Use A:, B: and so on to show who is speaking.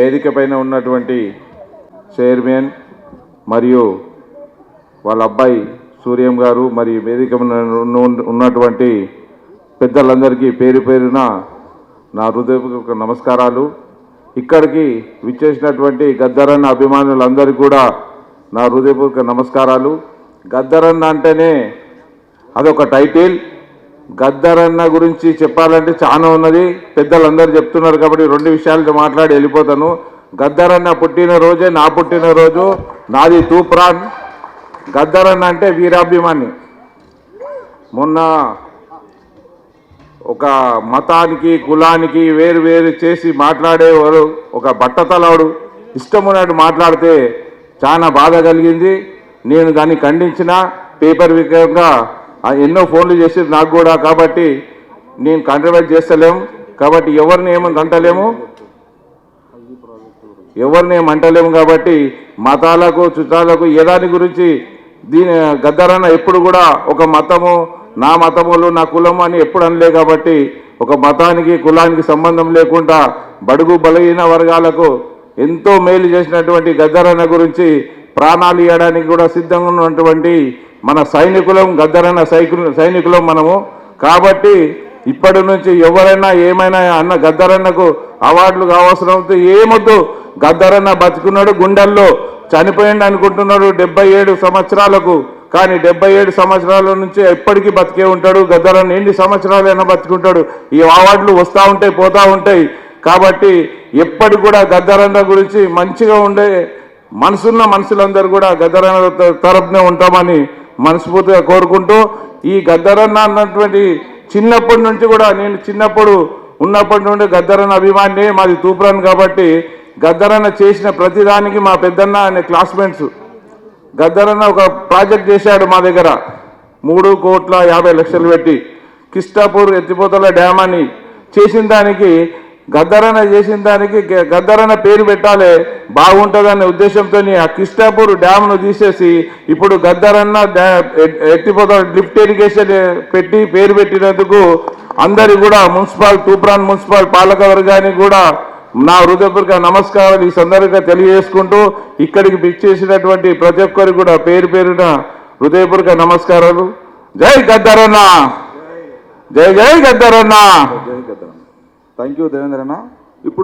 A: వేదిక పైన ఉన్నటువంటి చైర్మన్ మరియు వాళ్ళ అబ్బాయి సూర్యం గారు మరియు వేదిక ఉన్నటువంటి పెద్దలందరికీ పేరు పేరున నా హృదయపూర్వక నమస్కారాలు. ఇక్కడికి విచ్చేసినటువంటి గద్దరన్న అభిమానులందరికీ కూడా నా హృదయపూర్వక నమస్కారాలు. గద్దరన్న అంటేనే అదొక టైటిల్. గద్దరన్న గురించి చెప్పాలంటే చాలా ఉన్నది, పెద్దలందరూ చెప్తున్నారు కాబట్టి 2 విషయాలు మాట్లాడి వెళ్ళిపోతాను. గద్దరన్న పుట్టినరోజే నా పుట్టినరోజు, నాది తూప్రాన్. గద్దరన్న అంటే వీరాభిమాని. మొన్న ఒక మతానికి కులానికి వేరు వేరు చేసి మాట్లాడేవాడు, ఒక బట్టతలాడు ఇష్టం ఉన్నట్టు మాట్లాడితే చాలా బాధ కలిగింది. నేను దాన్ని ఖండించిన పేపర్ విధంగా ఎన్నో ఫోన్లు చేసి నాకు కూడా. కాబట్టి నేను కాంట్రవర్ట్ చేస్తలేము, కాబట్టి ఎవరిని ఏమంటలేము కాబట్టి మతాలకు చుట్టాలకు ఏదాని గురించి గద్దరన్న ఎప్పుడు కూడా ఒక మతము నా మతములు నా కులము అని ఎప్పుడు అనలే. కాబట్టి ఒక మతానికి కులానికి సంబంధం లేకుండా బడుగు బలహీన వర్గాలకు ఎంతో మేలు చేసినటువంటి గద్దరన్న గురించి ప్రాణాలు ఇవ్వడానికి కూడా సిద్ధంగా ఉన్నటువంటి మన సైనికులం, గద్దరన్న సైనికులం మనము. కాబట్టి ఇప్పటి నుంచి ఎవరైనా ఏమైనా అన్న గద్దరన్నకు అవార్డులు కావసరంతో ఏమొద్దు. గద్దరన్న బతుకున్నాడు, గుండెల్లో చనిపోయింది అనుకుంటున్నాడు 77 సంవత్సరాలకు. కానీ 77 సంవత్సరాల నుంచి ఎప్పటికీ బతికే ఉంటాడు. గద్దరన్న ఎన్ని సంవత్సరాలైనా బతుకుంటాడు. ఈ అవార్డులు వస్తూ ఉంటాయి, పోతూ ఉంటాయి. కాబట్టి ఎప్పటి కూడా గద్దరన్న గురించి మంచిగా ఉండే మనసున్న మనుషులందరూ కూడా గద్దరన్న తరపునే ఉంటామని మనస్ఫూర్తిగా కోరుకుంటూ, ఈ గద్దరన్న అన్నటువంటి చిన్నప్పటి నుంచి కూడా నేను చిన్నప్పుడు ఉన్నప్పటి నుండి గద్దరన్న అభిమాని. మాది తూప్రాన్ కాబట్టి గద్దరన్న చేసిన ప్రతిదానికి మా పెద్దన్న అనే క్లాస్మేట్స్. గద్దరన్న ఒక ప్రాజెక్ట్ చేశాడు మా దగ్గర 3,50,00,000 పెట్టి కిష్టాపూర్ ఎత్తిపోతల డ్యామ్ అని చేసిన దానికి గద్దరన్న గద్దరన్న పేరు పెట్టాలి బాగుంటుందనే ఉద్దేశంతో ఆ కిష్టాపూర్ డ్యామ్ను తీసేసి ఇప్పుడు గద్దరన్న ఎత్తిపోతల లిఫ్ట్ ఇరిగేషన్ పెట్టి పేరు పెట్టినందుకు అందరి కూడా తూప్రాన్ మున్సిపల్ పాలక వర్గానికి కూడా నా హృదయపూర్వక నమస్కారాలు ఈ సందర్భంగా తెలియజేసుకుంటూ, ఇక్కడికి పిచ్చేసినటువంటి ప్రతి ఒక్కరికి కూడా పేరు పేరున హృదయపూర్వక నమస్కారాలు. జై గద్దరన్న, జై జై గద్దరన్న.
B: Thank you దేవేంద్రన్న.